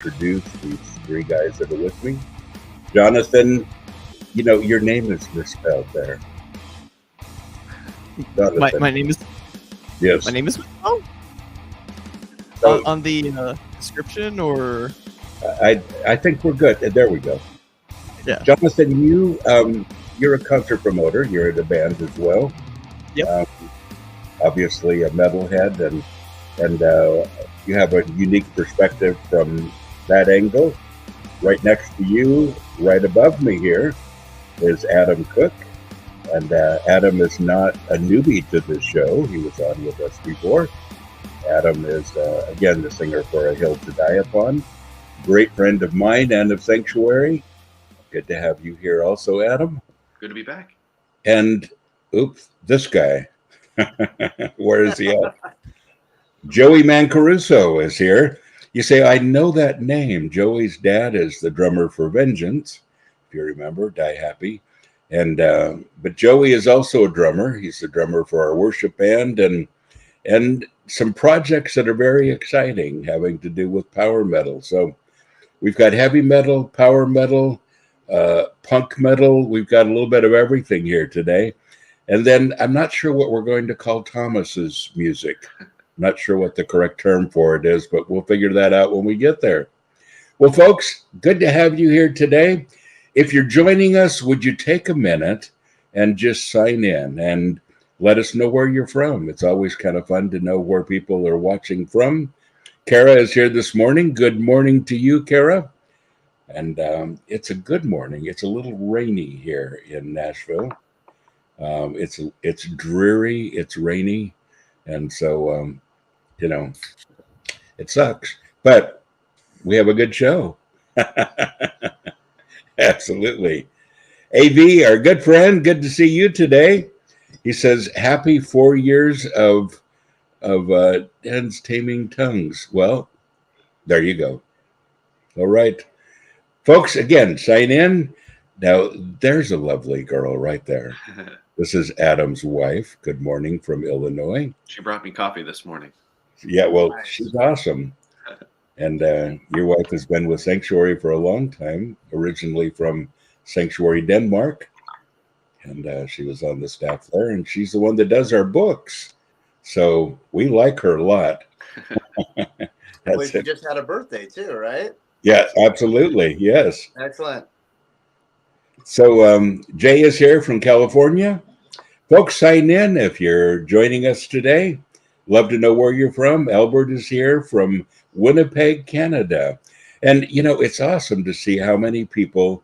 introduce these three guys that are with me. Jonathan, your name is misspelled there. My name is. Yes. My name is. Oh. On the description, or I think we're good. There we go. Yeah. Jonathan, you're a concert promoter. You're in a band as well. Yep. Obviously a metalhead, and you have a unique perspective from that angle. Right next to you, right above me here, is Adam Cook. And Adam is not a newbie to this show. He was on with us before. Adam is, again, the singer for A Hill to Die Upon. Great friend of mine and of Sanctuary. Good to have you here also, Adam. Good to be back. And, oops, this guy. Where is he at? Joey Mancaruso is here. You say, I know that name. Joey's dad is the drummer for Vengeance, if you remember, Die Happy. And but Joey is also a drummer. He's the drummer for our worship band and some projects that are very exciting, having to do with power metal. So we've got heavy metal, power metal, punk metal. We've got a little bit of everything here today. And then I'm not sure what we're going to call Thomas's music. I'm not sure what the correct term for it is, but we'll figure that out when we get there. Well, folks, good to have you here today. If you're joining us, would you take a minute and just sign in and let us know where you're from? It's always kind of fun to know where people are watching from. Kara is here this morning. Good morning to you, Kara. And it's a good morning. It's a little rainy here in Nashville. It's dreary. It's rainy. And so, it sucks. But we have a good show. Absolutely. AV, our good friend, good to see you today. He says, happy 4 years of Dan's Taming Tongues. Well, there you go. All right. Folks, again, sign in. Now, there's a lovely girl right there. This is Adam's wife. Good morning from Illinois. She brought me coffee this morning. Yeah, well, she's awesome. And your wife has been with Sanctuary for a long time, originally from Sanctuary, Denmark. And she was on the staff there, and she's the one that does our books. So we like her a lot. Well, she just had a birthday too, right? Yeah, absolutely. Yes. Excellent. So Jay is here from California. Folks, sign in if you're joining us today. Love to know where you're from. Albert is here from Winnipeg, Canada. And, it's awesome to see how many people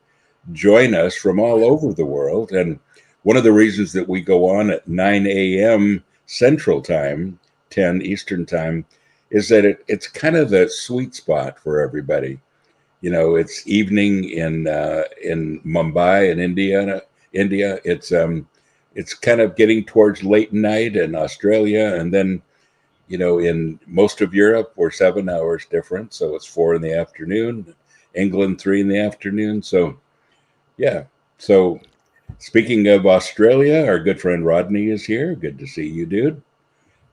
join us from all over the world. And one of the reasons that we go on at 9 a.m. Central Time, 10 Eastern Time, is that it's kind of the sweet spot for everybody. It's evening in Mumbai in India. It's kind of getting towards late night in Australia, and then in most of Europe, we're 7 hours different. So it's 4 in the afternoon, England, 3 in the afternoon. So, yeah. So speaking of Australia, our good friend Rodney is here. Good to see you, dude.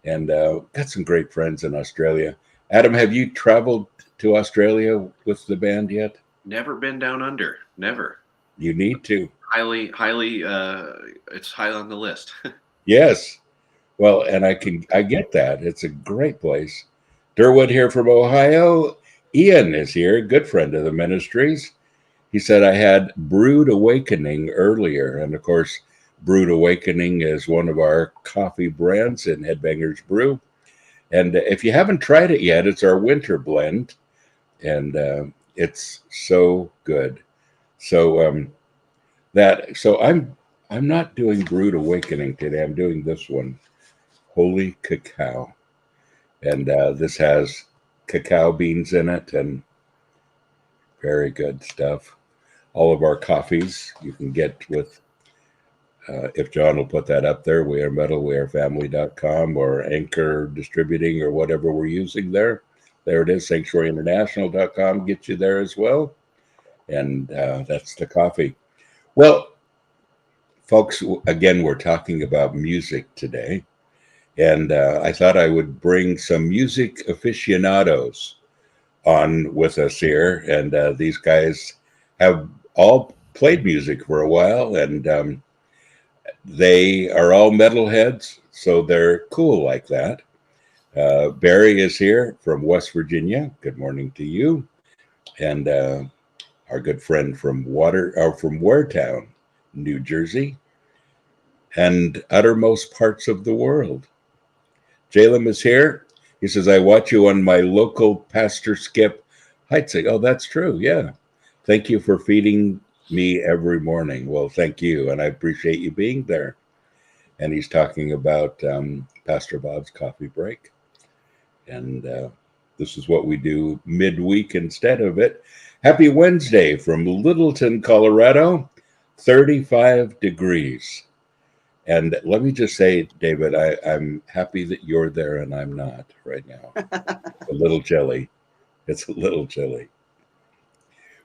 And got some great friends in Australia. Adam, have you traveled to Australia with the band yet? Never been down under. Never. You need to. Highly, it's high on the list. Yes. Well, and I get that. It's a great place. Durwood here from Ohio. Ian is here, good friend of the ministries. He said, I had Brewed Awakening earlier. And of course, Brewed Awakening is one of our coffee brands in Headbangers Brew. And if you haven't tried it yet, it's our winter blend. And it's so good. So I'm not doing Brewed Awakening today. I'm doing this one. Holy Cacao. And this has cacao beans in it and very good stuff. All of our coffees you can get with, if John will put that up there, wearemetal.wearefamily.com or Anchor Distributing or whatever we're using there. There it is, sanctuaryinternational.com gets you there as well. And that's the coffee. Well, folks, again, we're talking about music today. And I thought I would bring some music aficionados on with us here, and these guys have all played music for a while, and they are all metalheads, so they're cool like that. Barry is here from West Virginia. Good morning to you. And our good friend from Waretown, New Jersey, and uttermost parts of the world. Jalem is here. He says, I watch you on my local Pastor Skip Heitzig. Oh, that's true. Yeah. Thank you for feeding me every morning. Well, thank you. And I appreciate you being there. And he's talking about Pastor Bob's coffee break. And this is what we do midweek instead of it. Happy Wednesday from Littleton, Colorado, 35 degrees. And let me just say, David, I'm happy that you're there and I'm not right now. It's a little chilly. It's a little chilly.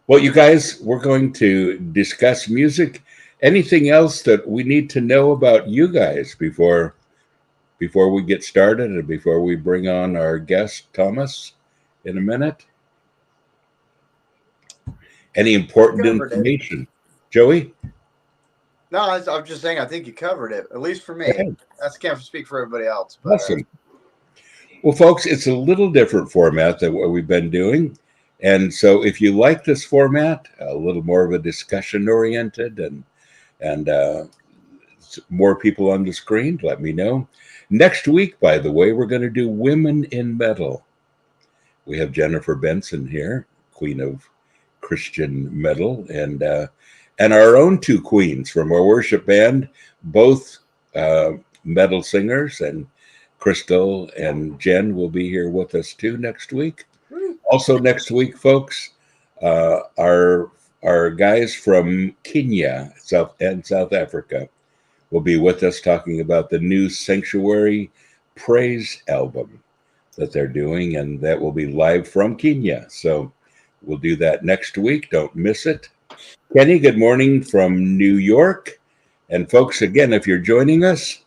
Well, you guys, we're going to discuss music. Anything else that we need to know about you guys before we get started and before we bring on our guest, Thomas, in a minute? Any important information? Joey? No, I'm just saying, I think you covered it, at least for me. Okay. I can't speak for everybody else. But, Awesome. Well, folks, it's a little different format than what we've been doing. And so if you like this format, a little more of a discussion-oriented and more people on the screen, let me know. Next week, by the way, we're going to do Women in Metal. We have Jennifer Benson here, Queen of Christian Metal, and our own two queens from our worship band, both metal singers, and Crystal and Jen will be here with us too next week. Also next week, folks, our guys from Kenya, South Africa, will be with us talking about the new Sanctuary Praise album that they're doing, and that will be live from Kenya. So we'll do that next week. Don't miss it. Kenny, good morning from New York. And folks, again, if you're joining us,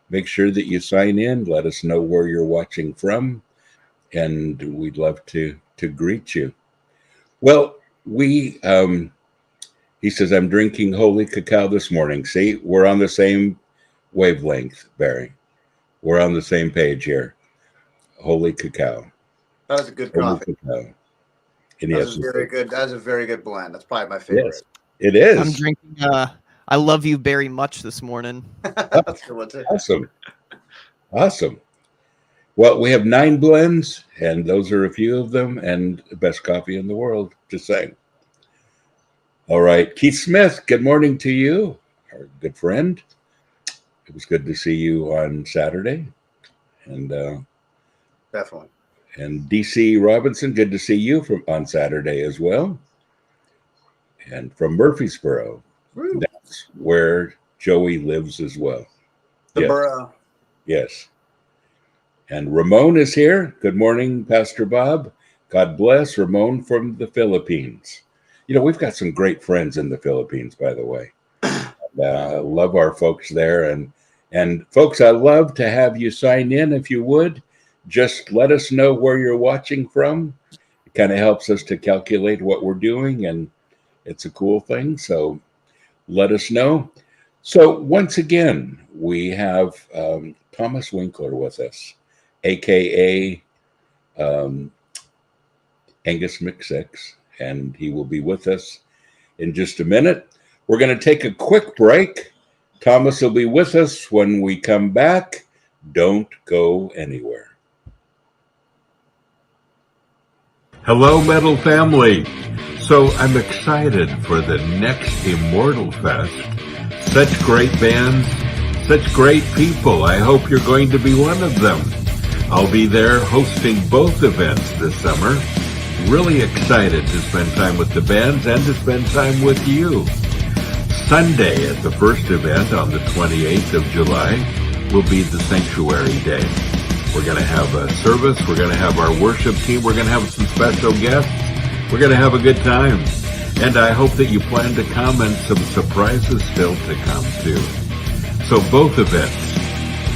make sure that you sign in. Let us know where you're watching from, and we'd love to greet you. Well, he says, I'm drinking holy cacao this morning. See, we're on the same wavelength, Barry. We're on the same page here. Holy cacao. That was a good coffee. Cacao. That's very good. That's a very good blend. That's probably my favorite. Yes, it is. I'm drinking I love you very much this morning. That's a good one too. Awesome. Well, we have 9 blends, and those are a few of them, and the best coffee in the world, just saying. All right, Keith Smith, good morning to you, our good friend. It was good to see you on Saturday. And definitely. And DC Robinson, good to see you on Saturday as well. And from Murfreesboro, that's where Joey lives as well. The borough. Yes. And Ramon is here. Good morning, Pastor Bob. God bless. Ramon from the Philippines. You know, we've got some great friends in the Philippines, by the way. Love our folks there. And folks, I love to have you sign in if you would. Just let us know where you're watching from. It kind of helps us to calculate what we're doing, and it's a cool thing. So let us know. So once again, we have Thomas Winkler with us, a.k.a. ANGUS MCSIX, and he will be with us in just a minute. We're going to take a quick break. Thomas will be with us when we come back. Don't go anywhere. Hello, Metal family. So I'm excited for the next Immortal Fest. Such great bands, such great people. I hope you're going to be one of them. I'll be there hosting both events this summer. Really excited to spend time with the bands and to spend time with you. Sunday at the first event on the 28th of July will be the Sanctuary Day. We're going to have a service. We're going to have our worship team. We're going to have some special guests. We're going to have a good time. And I hope that you plan to come, and some surprises still to come too. So both events,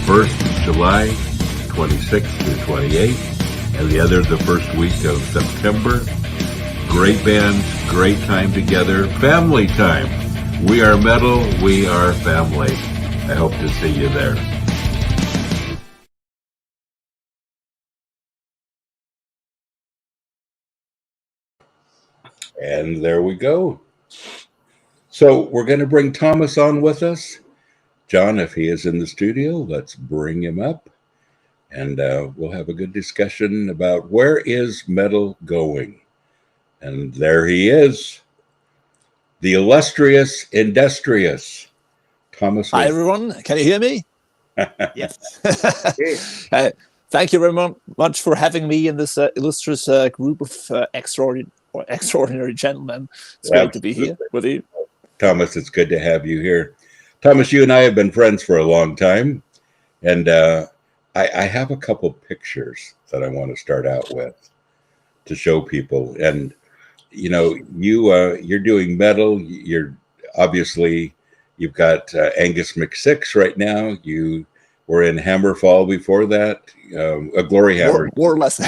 1st July, 26th through 28th, and the other the first week of September. Great band, great time together, family time. We are metal, we are family. I hope to see you there. And there we go. So we're going to bring Thomas on with us. John, if he is in the studio, let's bring him up. And we'll have a good discussion about where is metal going. And there he is, the illustrious, industrious Thomas. Hi, everyone. Can you hear me? Yes. Thank you very much for having me in this illustrious group of extraordinary gentlemen. It's great to be here with you. Thomas, it's good to have you here. Thomas, you and I have been friends for a long time. And I have a couple pictures that I want to start out with to show people. And you know, you're doing metal. You're obviously, you've got ANGUS MCSIX right now. You were in Hammerfall before that. A GloryHammer. More or less.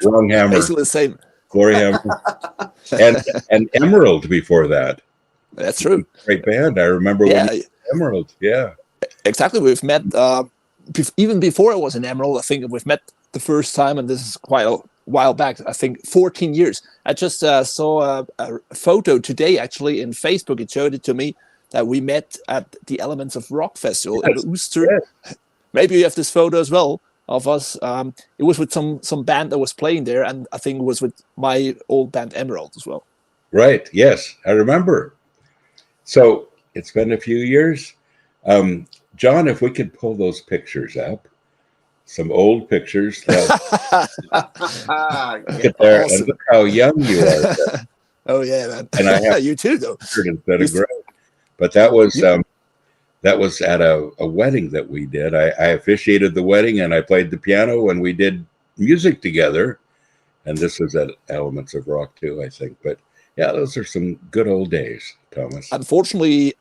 Wrong hammer. Basically the same. GloryHammer. and Emerald before that. That's true. Great band. I remember when you were Emerald. Yeah. Exactly. We've met even before I was in Emerald. I think we've met the first time, and this is quite a while back. I think 14 years. I just saw a photo today, actually, in Facebook. It showed it to me that we met at the Elements of Rock Festival in Ooster. Yes. Maybe you have this photo as well of us. It was with some band that was playing there, and I think it was with my old band Emerald as well. Right. Yes, I remember. So it's been a few years. John, if we could pull those pictures up. Some old pictures. Look at there, and look how young you are. Oh yeah, man. And I have you too, though. Instead of gray. But that was at a wedding that we did. I officiated the wedding, and I played the piano, and we did music together. And this was at Elements of Rock too, I think. But yeah, those are some good old days, Thomas. Unfortunately,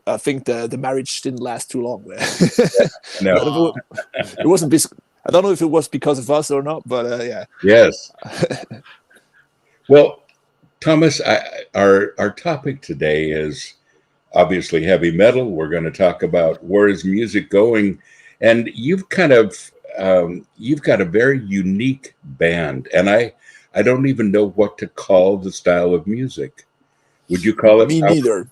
I think the marriage didn't last too long. No, it wasn't. I don't know if it was because of us or not, but yeah. Yes. Well, Thomas, our topic today is obviously heavy metal. We're going to talk about where is music going, and you've got a very unique band, and I don't even know what to call the style of music. Would you call it? Me neither.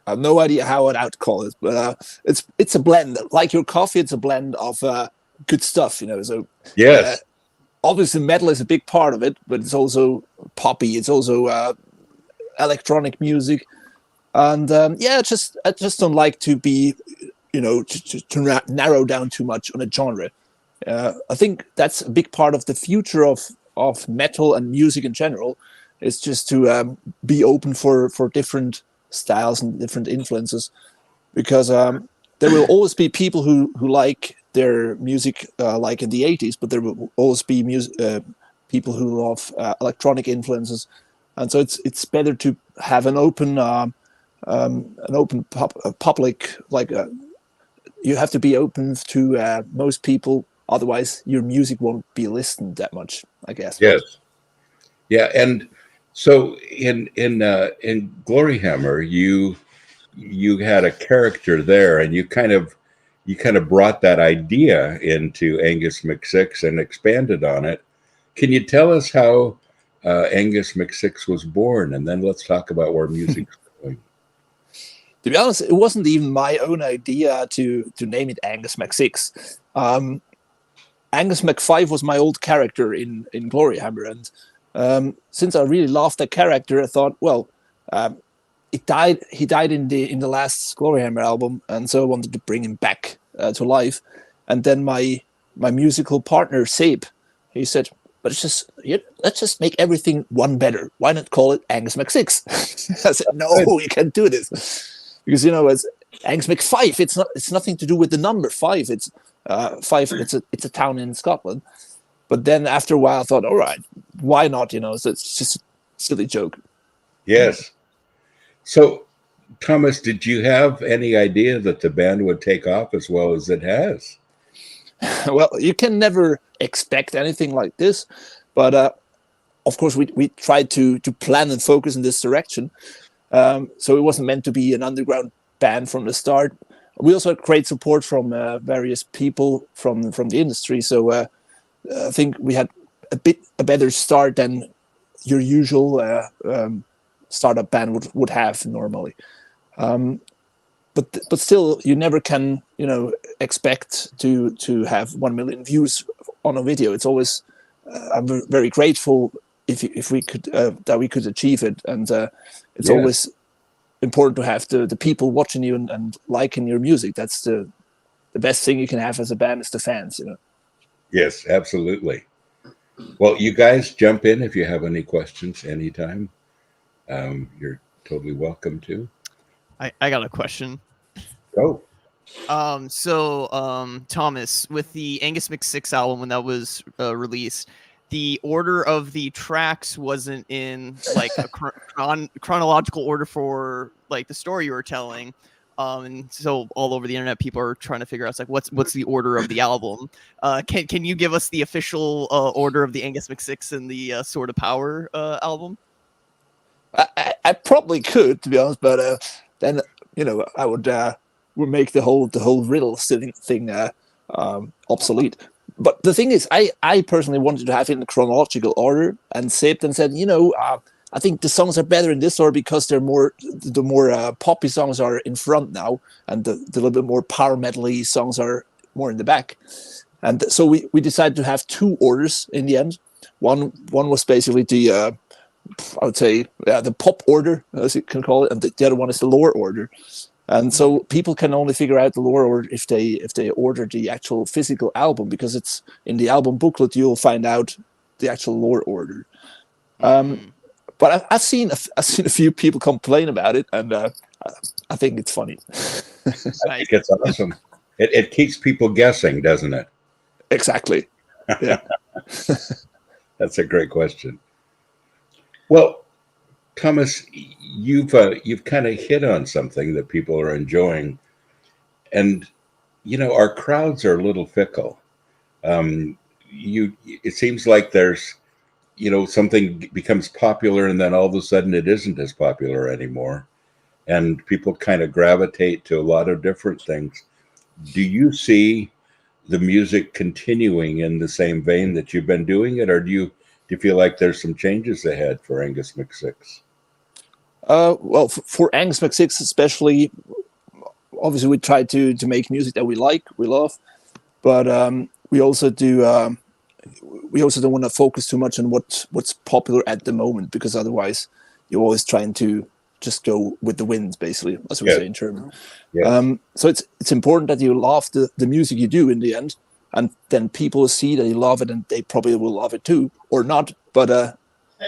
I have no idea how I'd call it, but it's a blend. Like your coffee, it's a blend of good stuff, you know. So yes, obviously metal is a big part of it, but it's also poppy. It's also electronic music, and I just don't like to be, you know, to narrow down too much on a genre. I think that's a big part of the future of metal and music in general. Is just to be open for different styles and different influences, because there will always be people who like their music like in the 80s, but there will always be people who love electronic influences, and so it's better to have an open public. Like you have to be open to most people, otherwise your music won't be listened that much, I guess. Yes. Yeah, and so in GloryHammer, you had a character there, and you kind of brought that idea into ANGUS MCSIX and expanded on it. Can you tell us how ANGUS MCSIX was born, and then let's talk about where music's going. To be honest, it wasn't even my own idea to name it ANGUS MCSIX. ANGUS MC5 was my old character in GloryHammer, and since I really loved that character, I thought, well, he died in the last GloryHammer album, and so I wanted to bring him back to life. And then my musical partner Seb, he said, but let's just make everything one better. Why not call it ANGUS MCSIX? I said, no, you can't do this, because, you know, as ANGUS MC5, it's nothing to do with the number 5. It's 5. It's a town in Scotland. But then after a while, I thought, all right, why not? You know, so it's just a silly joke. Yes. So, Thomas, did you have any idea that the band would take off as well as it has? Well, you can never expect anything like this, but of course we tried to plan and focus in this direction. So it wasn't meant to be an underground band from the start. We also had great support from various people from the industry. So I think we had a better start than your usual startup band would have normally. But still, you never can expect to have 1 million views on a video. It's always I'm very grateful if we could that we could achieve it, and it's always important to have the people watching you and liking your music. That's the best thing you can have as a band is the fans. Yes, absolutely. Well, you guys jump in if you have any questions anytime. You're totally welcome to. I got a question. Go. Thomas, with the ANGUS MCSIX album, when that was released, the order of the tracks wasn't in like a chronological order for like the story you were telling. And so all over the internet, people are trying to figure out like what's the order of the album. Can you give us the official order of the ANGUS MCSIX and the Sword of Power album? I probably could, to be honest, but then I would make the whole riddle thing obsolete. But the thing is, I personally wanted to have it in chronological order, and Sid and said, I think the songs are better in this order because the more poppy songs are in front now, and the little bit more power metal-y songs are more in the back. And so we decided to have two orders in the end. One was basically the I would say the pop order, as you can call it, and the other one is the lore order. And so people can only figure out the lore order if they order the actual physical album, because it's in the album booklet you'll find out the actual lore order. But I've seen a few people complain about it, and I think it's funny. I think it's awesome. It keeps people guessing, doesn't it? Exactly. Yeah. That's a great question. Well, Thomas, you've kind of hit on something that people are enjoying, and our crowds are a little fickle. It seems like there's something becomes popular and then all of a sudden it isn't as popular anymore, and people kind of gravitate to a lot of different things. Do you see the music continuing in the same vein that you've been doing it, or do you feel like there's some changes ahead for ANGUS MCSIX? Well, for ANGUS MCSIX especially, obviously we try to make music that we love, but we also don't want to focus too much on what's popular at the moment, because otherwise you're always trying to just go with the wind, basically, as we say in German. Yes. So it's important that you love the music you do in the end, and then people see that you love it, and they probably will love it too, or not. But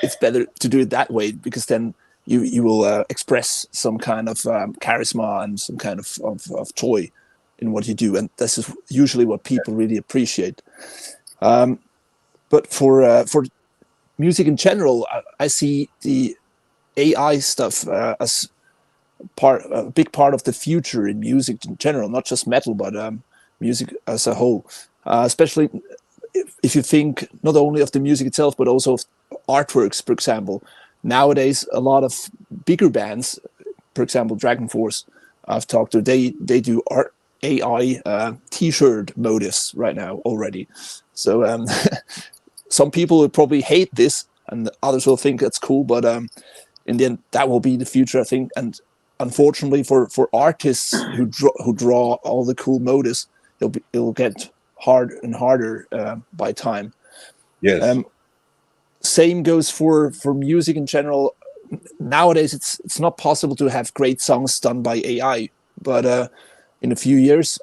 it's better to do it that way, because then you will express some kind of charisma and some kind of joy in what you do, and this is usually what people really appreciate. But for music in general, I see the AI stuff as a big part of the future in music in general, not just metal, but music as a whole. Especially if you think not only of the music itself, but also of artworks, for example. Nowadays, a lot of bigger bands, for example, Dragon Force, I've talked to, they do AI T-shirt motifs right now already. So some people will probably hate this, and others will think that's cool, but in the end, that will be the future, I think. And unfortunately, for artists who draw all the cool motifs, it'll get harder and harder by time. Yes. Same goes for music in general. Nowadays, it's not possible to have great songs done by AI, but in a few years,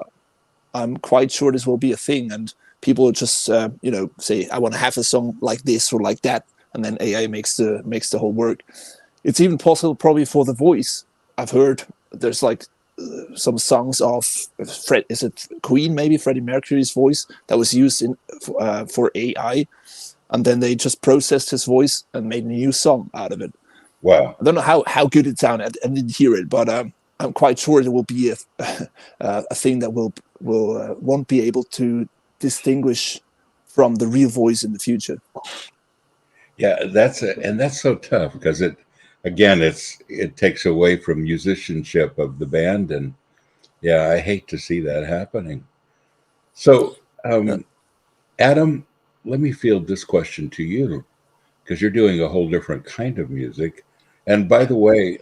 I'm quite sure this will be a thing, and people will just say, I want to have a song like this or like that, and then AI makes the whole work. It's even possible probably for the voice. I've heard there's like some songs of is it Queen, maybe Freddie Mercury's voice that was used for AI, and then they just processed his voice and made a new song out of it. Wow! I don't know how good it sounded. I didn't hear it, but I'm quite sure there will be a thing that will won't be able to distinguish from the real voice in the future. Yeah, that's so tough because it takes away from musicianship of the band, and yeah, I hate to see that happening. So, Adam, let me field this question to you because you're doing a whole different kind of music. And by the way,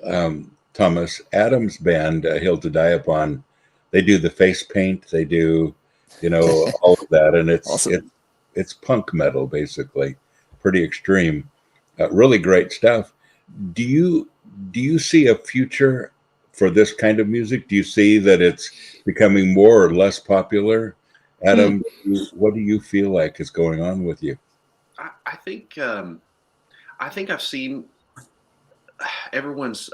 Thomas, Adam's band, Hill to Die Upon, they do the face paint, they do, all of that, and it's awesome. It's punk metal basically, pretty extreme, really great stuff. Do you see a future for this kind of music? Do you see that it's becoming more or less popular? Adam, what do you feel like is going on with you? I think I've seen everyone's.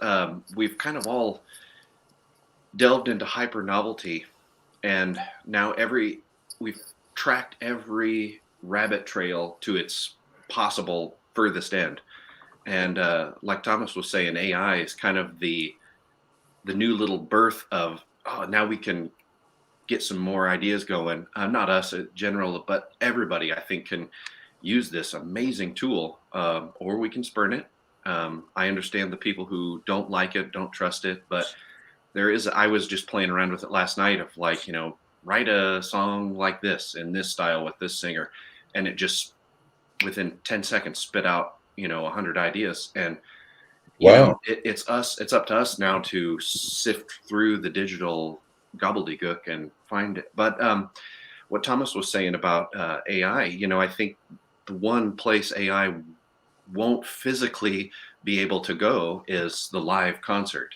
We've kind of all delved into hyper novelty, and now we've tracked every rabbit trail to its possible furthest end. And like Thomas was saying, AI is kind of the new little birth of, now we can get some more ideas going. Not us in general, but everybody, I think, can use this amazing tool, or we can spurn it. I understand the people who don't like it, don't trust it, but I was just playing around with it last night of like, write a song like this in this style with this singer. And it just, within 10 seconds, spit out, 100 ideas. And, wow, it's up to us now to sift through the digital gobbledygook and find it. But what Thomas was saying about AI, I think the one place AI won't physically be able to go is the live concert.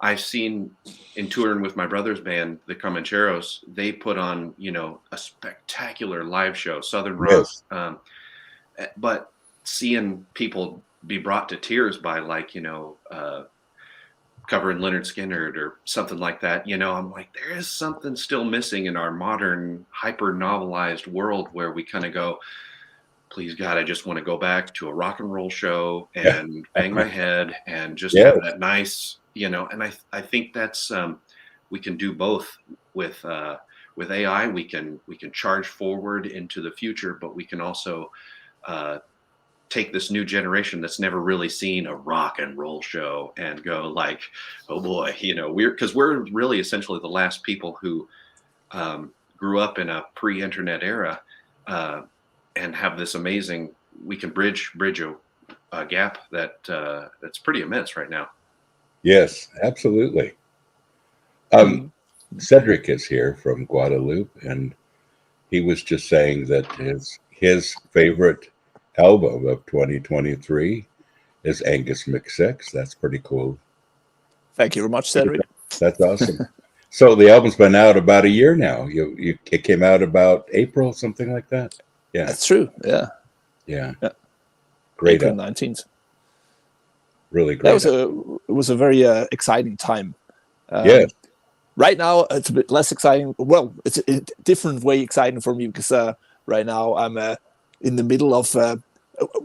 I've seen in touring with my brother's band, the Comancheros, they put on, a spectacular live show, Southern rock. Yes. But seeing people be brought to tears by covering Leonard Skinner or something like that, I'm like, there is something still missing in our modern hyper novelized world where we kind of go, please God, I just want to go back to a rock and roll show and bang my head and just have that nice, and I think that's we can do both with AI. We can charge forward into the future, but we can also take this new generation that's never really seen a rock and roll show and go like, oh boy, we're really essentially the last people who grew up in a pre-internet era and have this amazing, we can bridge a gap that's pretty immense right now. Yes, absolutely. Cedric is here from Guadalupe, and he was just saying that his favorite album of 2023 is Angus MCSIX. That's pretty cool. Thank you very much, Cedric. That's awesome. So the album's been out about a year now. It came out about April, something like that. Yeah, that's true. Yeah. Great. April 19th. Really great. It was a very exciting time. Yeah. Right now it's a bit less exciting. Well, it's a different way exciting for me because right now I'm in the middle of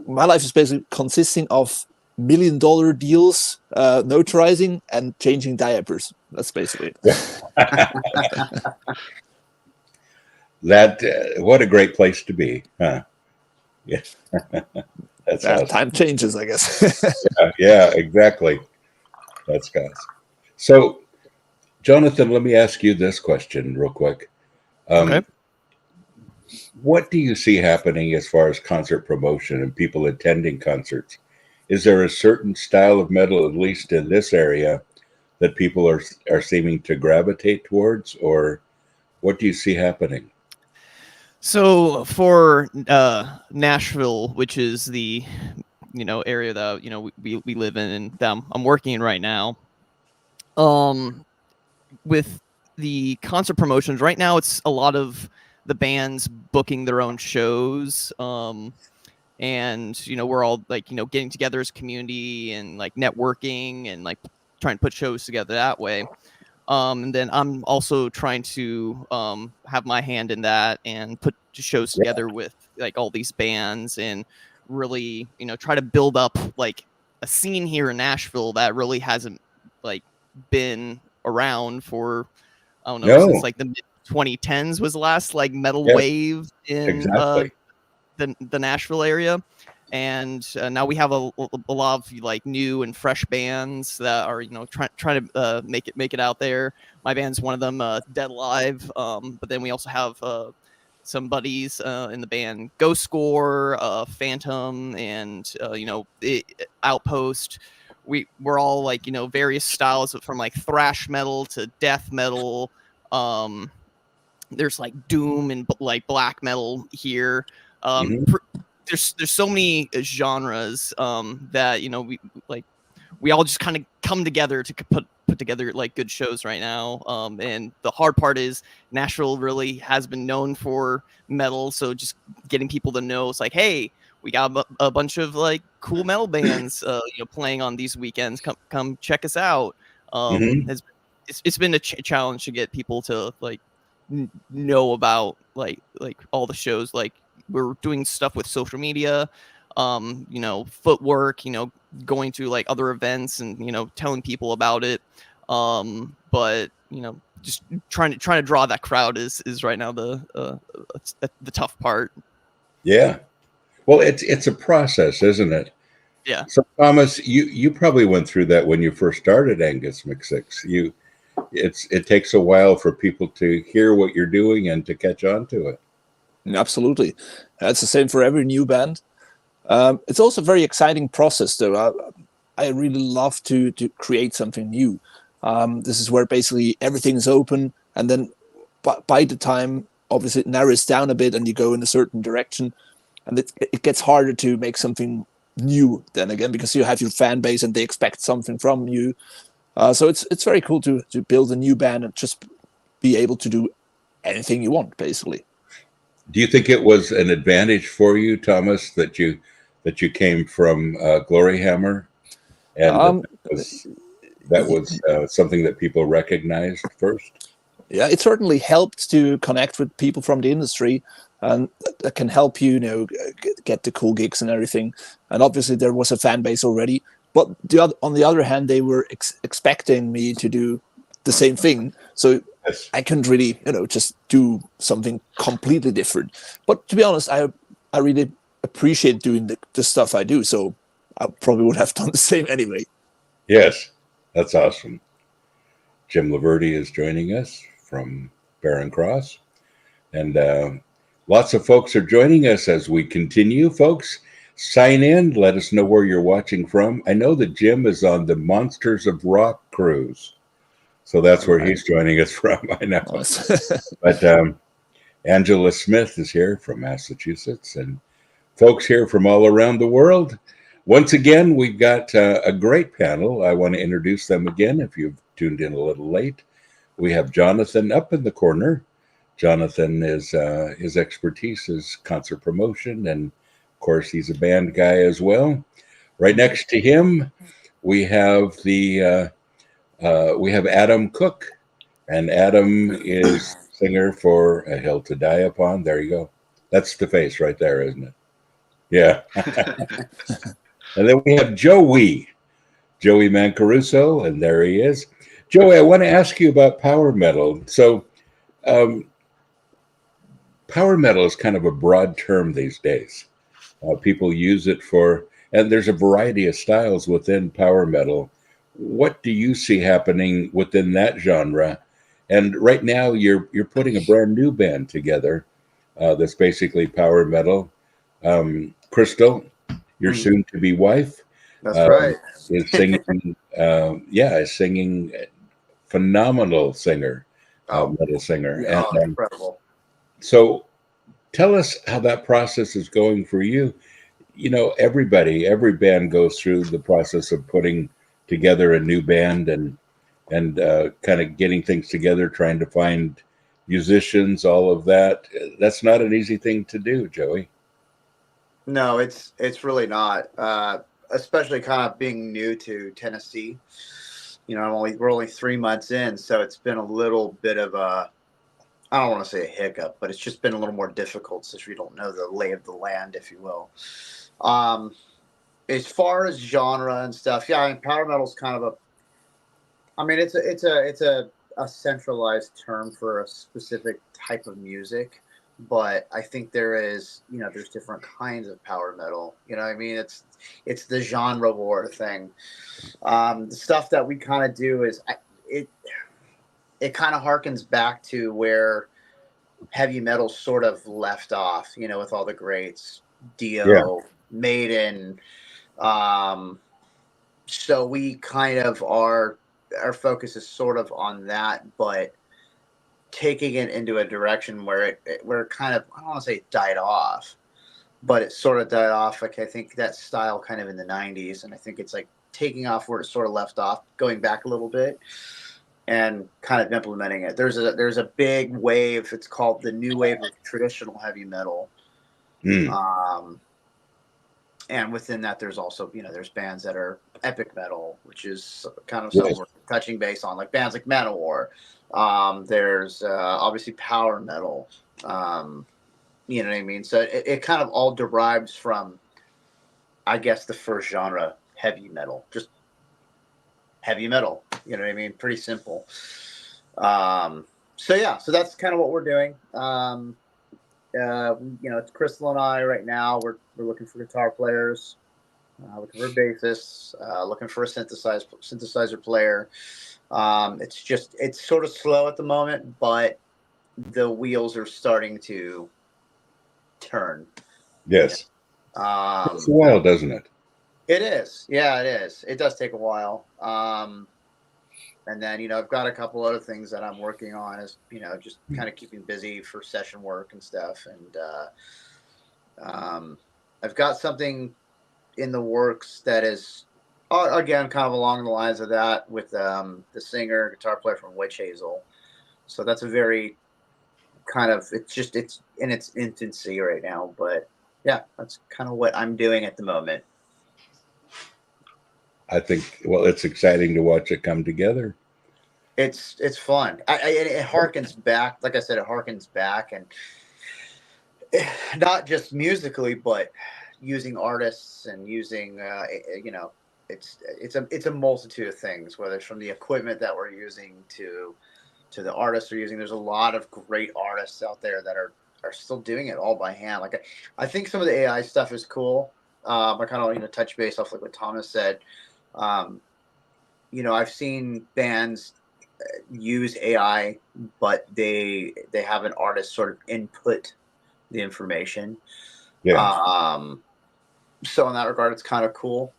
my life is basically consisting of $1 million deals, notarizing, and changing diapers. That's basically it. That what a great place to be, huh? Yeah. That's awesome. Time changes, I guess. yeah, exactly. That's guys. So, Jonathan, let me ask you this question real quick. Okay. What do you see happening as far as concert promotion and people attending concerts? Is there a certain style of metal, at least in this area, that people are seeming to gravitate towards, or what do you see happening? So for Nashville, which is the area that we live in and that I'm working in right now, with the concert promotions right now, it's a lot of the bands booking their own shows, and we're all like getting together as a community and like networking and like trying to put shows together that way. And then I'm also trying to have my hand in that and put shows together with like all these bands and really, try to build up like a scene here in Nashville that really hasn't like been around for, I don't know, since like the mid 2010s was the last like metal Yes, wave in exactly. the Nashville area. And now we have a lot of like new and fresh bands that are, you know, trying to make it out there. My band's one of them, Dead Alive. But then we also have some buddies in the band, Ghost Score, Phantom, and you know, Outpost. We're all like, you know, various styles from like thrash metal to death metal. There's like doom and like black metal here. There's so many genres that, you know, we all just kind of come together to put together like good shows right now. And the hard part is Nashville really has been known for metal, so just getting people to know it's like, hey, we got a bunch of like cool metal bands you know, playing on these weekends. Come check us out. It's been a challenge to get people to like know about like all the shows. Like, we're doing stuff with social media, you know, footwork, you know, going to like other events and, you know, telling people about it. But, you know, just trying to draw that crowd is right now the tough part. Yeah. Well, it's a process, isn't it? Yeah. So Thomas, you probably went through that when you first started Angus MCSIX. It takes a while for people to hear what you're doing and to catch on to it. Absolutely. That's the same for every new band. It's also a very exciting process, though. I really love to create something new. This is where basically everything is open, and then by the time, obviously, it narrows down a bit and you go in a certain direction, and it gets harder to make something new then again, because you have your fan base and they expect something from you. So it's very cool to build a new band and just be able to do anything you want, basically. Do you think it was an advantage for you, Thomas, that you came from GloryHammer, and that was something that people recognized first? Yeah, it certainly helped to connect with people from the industry, and that can help you, you know, get the cool gigs and everything. And obviously, there was a fan base already. But on the other hand, they were expecting me to do the same thing, so yes, I couldn't really, you know, just do something completely different. But to be honest, I really appreciate doing the stuff I do, so I probably would have done the same anyway. Yes, that's awesome. Jim Laverty is joining us from Barron Cross, and lots of folks are joining us as we continue. Folks, sign in, let us know where you're watching from. I know that Jim is on the Monsters of Rock cruise, so that's where he's joining us from. I know. But Angela Smith is here from Massachusetts, and folks here from all around the world. Once again, we've got a great panel. I want to introduce them again if you've tuned in a little late. We have Jonathan up in the corner. Jonathan is his expertise is concert promotion, and of course he's a band guy as well. Right next to him, we have Adam Cook, and Adam is singer for A Hill to Die Upon. There you go. That's the face right there, isn't it? Yeah. And then we have Joey Mancaruso, and there he is. Joey, I want to ask you about power metal. So power metal is kind of a broad term these days. People use it for, and there's a variety of styles within power metal. What do you see happening within that genre? And right now you're putting a brand new band together that's basically power metal. Crystal, your soon-to-be wife, that's right, is singing. Is singing. Phenomenal singer, metal singer, and incredible. So, tell us how that process is going for you. You know, every band goes through the process of putting together a new band and kind of getting things together, trying to find musicians, all of that. That's not an easy thing to do, Joey. No, it's really not. Especially kind of being new to Tennessee. You know, we're only 3 months in, so it's been a little bit of a, I don't want to say a hiccup, but it's just been a little more difficult since we don't know the lay of the land, if you will. As far as genre and stuff, yeah, I mean, power metal is kind of a, I mean, it's a a centralized term for a specific type of music, but I think there is, there's different kinds of power metal. You know what I mean? It's the genre war thing. The stuff that we kind of do is it kind of harkens back to where heavy metal sort of left off, with all the greats, Dio, Maiden. So we kind of our focus is sort of on that, but taking it into a direction where it kind of, I don't want to say it died off, but it sort of died off. Like I think that style kind of in the 90s, and I think it's like taking off where it sort of left off, going back a little bit and kind of implementing it. There's a big wave. It's called the new wave of traditional heavy metal. And within that, there's also, there's bands that are epic metal, which is kind of something we're touching base on, like bands like Manowar. There's obviously power metal. You know what I mean? So it kind of all derives from, I guess, the first genre, heavy metal. Just heavy metal. You know what I mean? Pretty simple. So that's kind of what we're doing. It's Crystal and I right now. We're looking for guitar players, looking for bassists, looking for a synthesizer player. It's sort of slow at the moment, but the wheels are starting to turn. Yes. It's a while, doesn't it? It is. Yeah, it is. It does take a while. And then, I've got a couple other things that I'm working on as, just kind of keeping busy for session work and stuff. And I've got something in the works that is, again, kind of along the lines of that with the singer, guitar player from Witch Hazel. So that's a very kind of, it's in its infancy right now. But yeah, that's kind of what I'm doing at the moment. I think, it's exciting to watch it come together. It's fun. It harkens back, like I said, and not just musically, but using artists and using, it's a multitude of things, whether it's from the equipment that we're using to the artists we're using. There's a lot of great artists out there that are still doing it all by hand. Like I think some of the AI stuff is cool. I kind of touch base off like what Thomas said. I've seen bands use AI, but they have an artist sort of input the information. Yeah. So in that regard, it's kind of cool.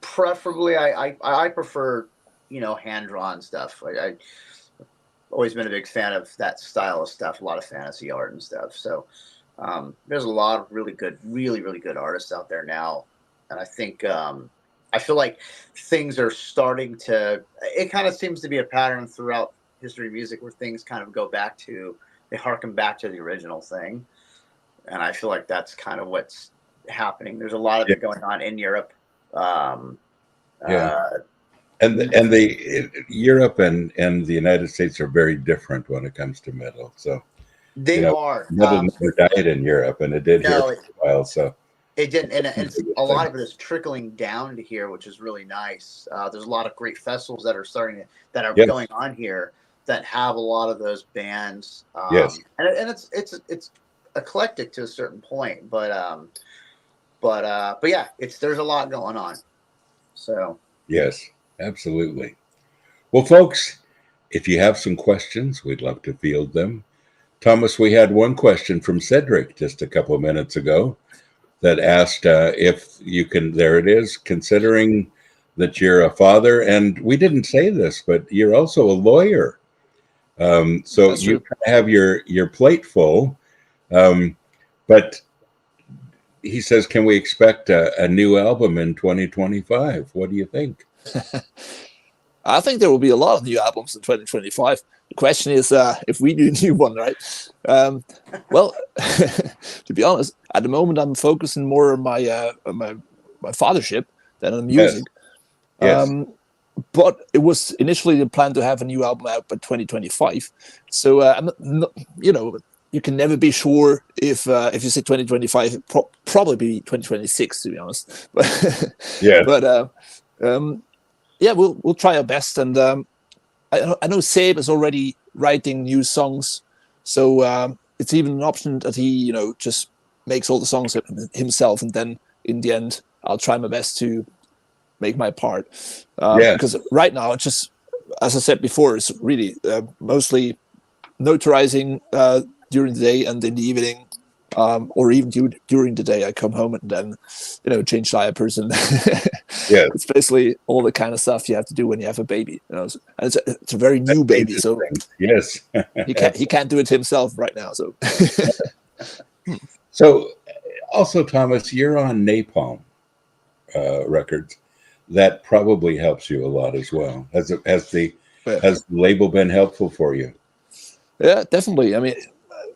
Preferably, I prefer hand drawn stuff. I've always been a big fan of that style of stuff. A lot of fantasy art and stuff. So there's a lot of really good artists out there now, and I think. I feel like things are starting to, it kind of seems to be a pattern throughout history of music where things kind of they harken back to the original thing. And I feel like that's kind of what's happening. There's a lot of it going on in Europe. And Europe and the United States are very different when it comes to metal. So they are. Metal never died in Europe, and it did here for a while. So. It didn't, and a lot of it is trickling down to here, which is really nice. There's a lot of great festivals that are going on here that have a lot of those bands. And it's eclectic to a certain point, but yeah, there's a lot going on. So yes, absolutely. Well, folks, if you have some questions, we'd love to field them. Thomas, we had one question from Cedric just a couple of minutes ago that asked if you can, there it is, considering that you're a father, and we didn't say this, but you're also a lawyer. So you have your plate full. But he says, can we expect a new album in 2025? What do you think? I think there will be a lot of new albums in 2025. The question is if we do a new one, right? Well, to be honest, at the moment I'm focusing more on my fathership than on music. Yes. But it was initially the plan to have a new album out by 2025. So I'm not, you can never be sure if you say 2025, probably be 2026 to be honest. But yeah, we'll try our best, and I know Seb is already writing new songs, so it's even an option that he just makes all the songs himself, and then in the end I'll try my best to make my part. Because right now it's just, as I said before, it's really mostly notarizing during the day, and in the evening, or even during the day, I come home and then change diapers, and it's basically all the kind of stuff you have to do when you have a baby. And it's a very new baby, so yes, he can't do it himself right now. So so also, Thomas, you're on Napalm Records. That probably helps you a lot as well. Has the label been helpful for you? Yeah, definitely. I mean,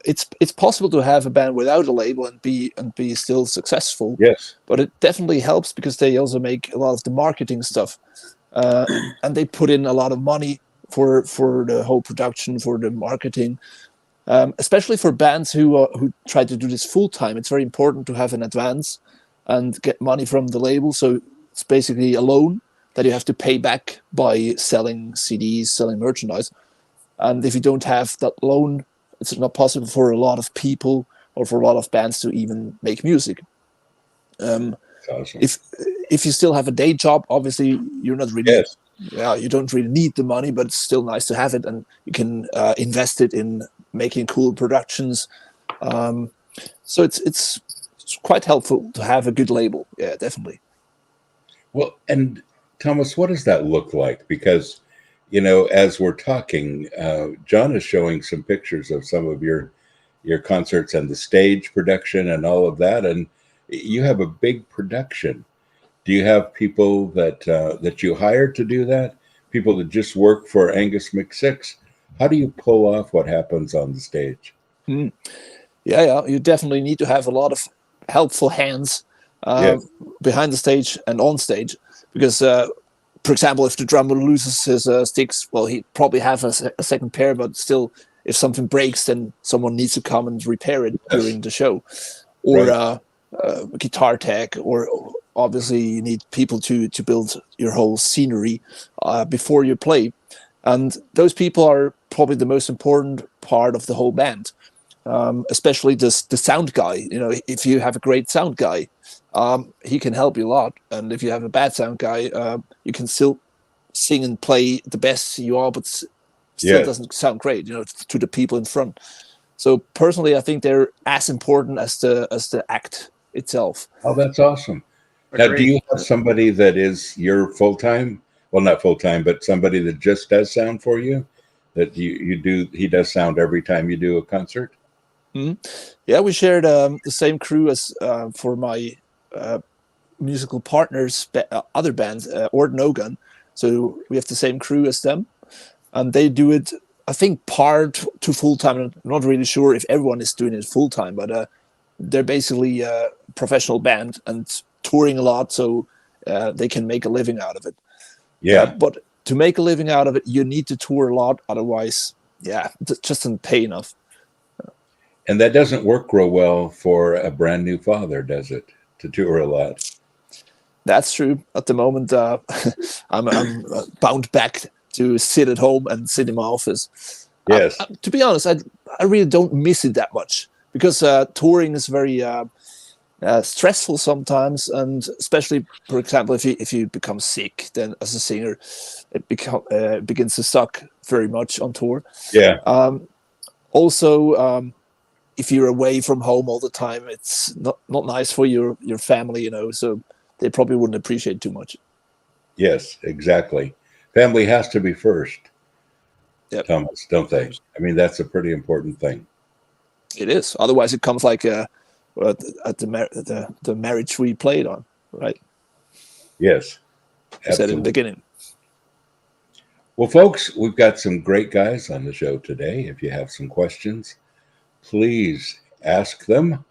it's possible to have a band without a label and be still successful. Yes, but it definitely helps because they also make a lot of the marketing stuff, and they put in a lot of money for the whole production, for the marketing. Especially for bands who try to do this full time, it's very important to have an advance and get money from the label. So it's basically a loan that you have to pay back by selling CDs, selling merchandise. And if you don't have that loan, it's not possible for a lot of people or for a lot of bands to even make music. awesome. If you still have a day job, obviously you're not really, you don't really need the money, but it's still nice to have it, and you can invest it in making cool productions. So it's quite helpful to have a good label. Yeah, definitely. Well, and Thomas, what does that look like? Because, as we're talking, John is showing some pictures of some of your concerts and the stage production and all of that, and you have a big production. Do you have people that you hire to do that? People that just work for Angus MCSIX? How do you pull off what happens on the stage? Yeah, you definitely need to have a lot of helpful hands behind the stage and on stage, because for example, if the drummer loses his sticks, well, he probably have a second pair, but still, if something breaks, then someone needs to come and repair it during the show. Or guitar tech, or obviously you need people to build your whole scenery before you play, and those people are probably the most important part of the whole band. Especially the sound guy. If you have a great sound guy, he can help you a lot. And if you have a bad sound guy, you can still sing and play the best you are, but still doesn't sound great, to the people in front. So personally, I think they're as important as the act itself. Oh, that's awesome. Now, do you have somebody that is your full-time? Well, not full-time, but somebody that just does sound for you? That you do? He does sound every time you do a concert? Mm-hmm. Yeah, we shared the same crew as for my musical partners, other bands, Ord Nogan. So we have the same crew as them, and they do it, I think, part to full time. I'm not really sure if everyone is doing it full time, but they're basically a professional band and touring a lot, so they can make a living out of it. Yeah, but to make a living out of it, you need to tour a lot. Otherwise, it just doesn't pay enough. And that doesn't work real well for a brand new father, does it? To tour a lot. That's true. At the moment, I'm bound back to sit at home and sit in my office. Yes. To be honest, I really don't miss it that much, because touring is very stressful sometimes, and especially, for example, if you become sick, then as a singer, it begins to suck very much on tour. Yeah. Also, if you're away from home all the time, it's not nice for your family, so they probably wouldn't appreciate too much. Yes, exactly. Family has to be first, Thomas, don't they? I mean, that's a pretty important thing. It is. Otherwise, it comes like at the marriage we played on, right? Yes. I said in the beginning. Well, folks, we've got some great guys on the show today. If you have some questions, please ask them.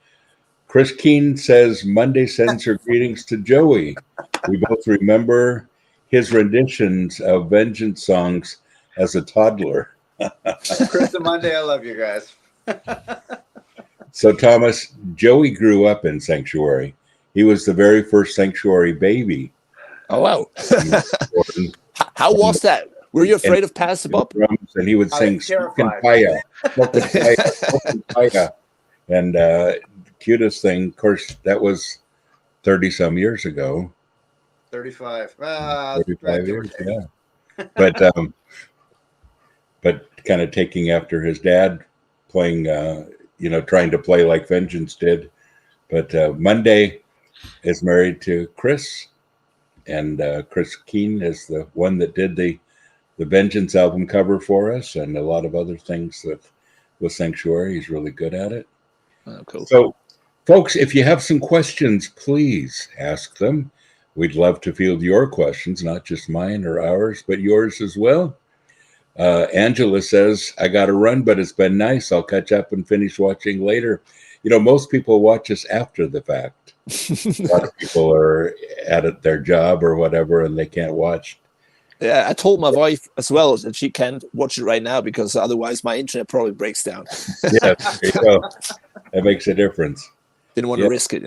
Chris Keene says Monday sends her greetings to Joey. We both remember his renditions of Vengeance songs as a toddler. Chris and Monday, I love you guys. So, Thomas, Joey grew up in Sanctuary. He was the very first Sanctuary baby. Oh, wow. How was that? Were you afraid of Pastor Bob? Drums, and he would I sing was terrified. Paya, Paya. And cutest thing, of course, that was 30 some years ago. 35. 35 years, yeah. But kind of taking after his dad, playing, trying to play like Vengeance did. But Monday is married to Chris, and Chris Keene is the one that did the Vengeance album cover for us, and a lot of other things with Sanctuary. He's really good at it. Oh, cool. So, folks, if you have some questions, please ask them. We'd love to field your questions, not just mine or ours, but yours as well. Angela says, I got to run, but it's been nice. I'll catch up and finish watching later. Most people watch us after the fact. A lot of people are at their job or whatever, and they can't watch. Yeah, I told my wife as well that she can't watch it right now because otherwise my internet probably breaks down. Yeah, there you go. That makes a difference. Didn't want to risk it,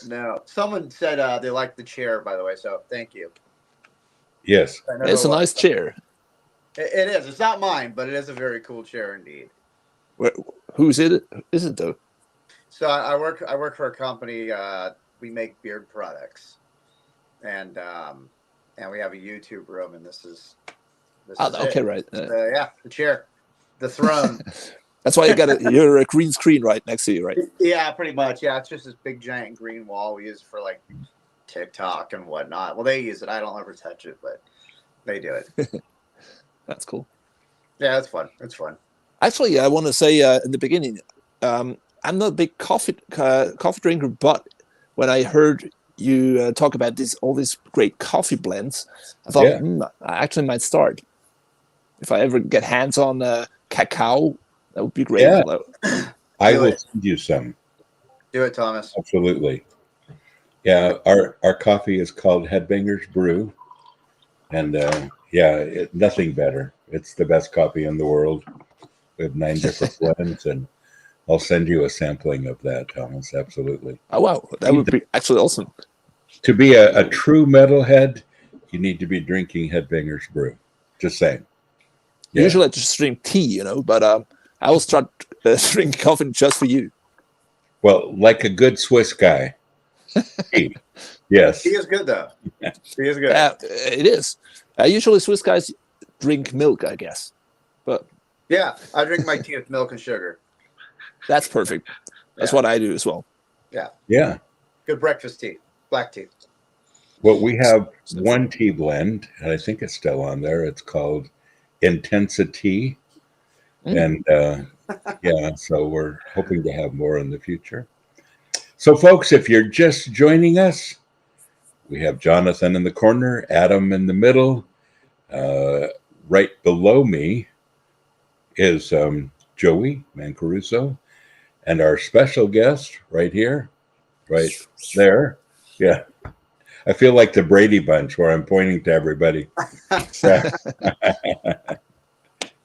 No. Someone said they liked the chair, by the way, so thank you. Yes. It's a nice chair. It is. It's not mine, but it is a very cool chair indeed. Whose is it though? So I work for a company. We make beard products, and we have a YouTube room, and this is okay, it. right. Yeah, the chair, the throne. That's why you're a green screen right next to you, right? Yeah, pretty much. Yeah, it's just this big giant green wall we use for like TikTok and whatnot. Well, they use it. I don't ever touch it, but they do it. That's cool. Yeah, it's fun. It's fun. Actually, I want to say in the beginning, I'm not a big coffee drinker, but when I heard you talk about all these great coffee blends, I thought I actually might start. If I ever get hands on cacao, that would be great. Yeah. I will send you some. Do it, Thomas. Absolutely. Yeah, our coffee is called Headbangers Brew, and nothing better. It's the best coffee in the world. We have 9 different blends, and I'll send you a sampling of that, Thomas. Absolutely. Oh wow, that would be actually awesome. To be a true metalhead, you need to be drinking Headbangers Brew. Just saying. Yeah. Usually I just drink tea, but I will start drinking coffee just for you. Well, like a good Swiss guy. Tea. Yes. He is good, though. He is good. It is. Usually Swiss guys drink milk, I guess. But yeah, I drink my tea with milk and sugar. That's perfect. That's what I do as well. Yeah. Yeah. Good breakfast tea. Black tea. Well, we have one tea blend, and I think it's still on there. It's called Intensity. And so we're hoping to have more in the future. So, folks, if you're just joining us, we have Jonathan in the corner, Adam in the middle. Right below me is Joey Mancaruso, and our special guest right here, right there. Yeah. I feel like the Brady Bunch where I'm pointing to everybody.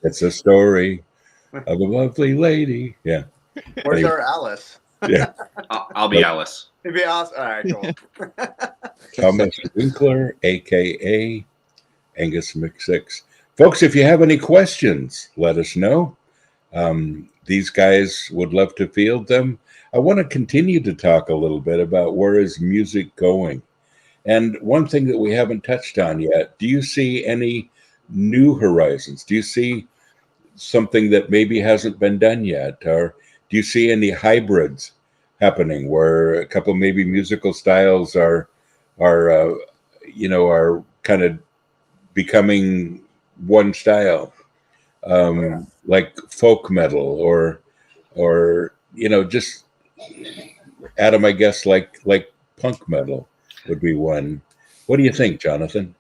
It's a story of a lovely lady. Yeah. Where's our Alice? Yeah. I'll be Alice. You'd be Alice. All right, cool. Thomas Winkler, a.k.a. Angus MCSIX. Folks, if you have any questions, let us know. These guys would love to field them. I want to continue to talk a little bit about where is music going. And one thing that we haven't touched on yet, do you see any new horizons? Do you see something that maybe hasn't been done yet? Or do you see any hybrids happening where a couple maybe musical styles are kind of becoming one style, like folk metal or just Adam, I guess like punk metal would be one. What do you think, Jonathan?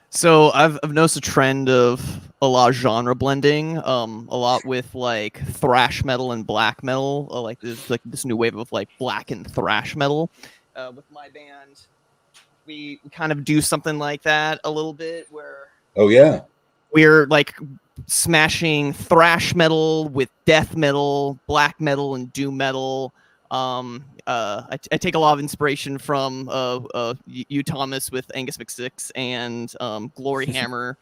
So I've noticed a trend of a lot of genre blending, a lot with like thrash metal and black metal, like this new wave of like black and thrash metal. With my band, we kind of do something like that a little bit, where we're like smashing thrash metal with death metal, black metal, and doom metal. I take a lot of inspiration from you, Thomas, with Angus MCSIX and GloryHammer,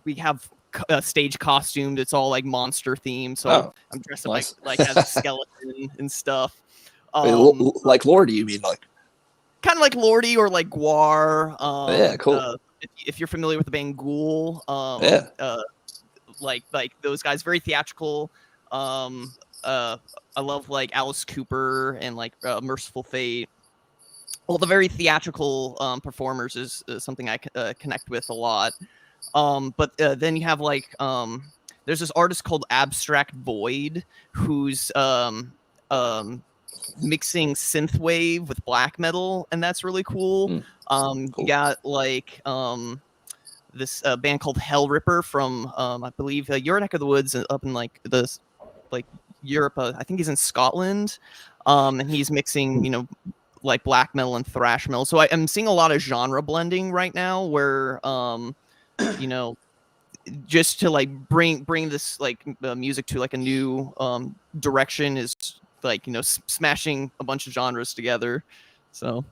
we have a stage costume that's all like monster themed. So Oh, I'm dressed up nice. like as a skeleton and stuff. Like Lordy, you mean? Like, Kind of like Lordy or like Guar. Yeah, cool. If you're familiar with the band Ghoul, Yeah. like those guys, very theatrical. I love like Alice Cooper and like Merciful Fate. All the very theatrical performers is something I connect with a lot. But then you have like there's this artist called Abstract Void who's mixing synthwave with black metal, and that's really cool. Cool. You got like this band called Hell Ripper from I believe your neck of the woods up in like the like Europe. I think he's in Scotland, and he's mixing like black metal and thrash metal. So I'm seeing a lot of genre blending right now, where just to like bring this like music to like a new direction is like smashing a bunch of genres together. So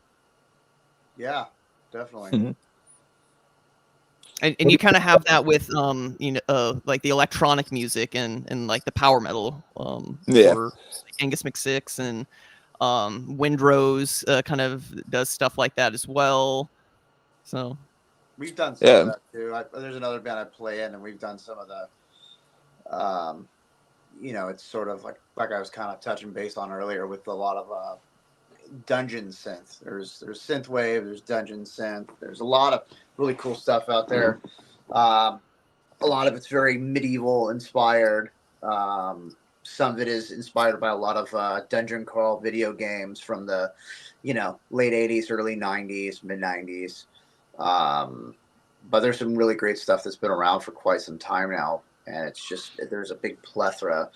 yeah, definitely. Mm-hmm. And you kind of have that with like the electronic music and like the power metal for Angus McSix, and Windrose kind of does stuff like that as well. So we've done some of that too. There's another band I play in, and we've done some of the it's sort of like I was kind of touching base on earlier with a lot of dungeon synth. There's synthwave, there's dungeon synth. There's a lot of really cool stuff out there. A lot of it's very medieval inspired. Some of it is inspired by a lot of dungeon crawl video games from the late 80s, early 90s, mid 90s. But there's some really great stuff that's been around for quite some time now, and it's just there's a big plethora.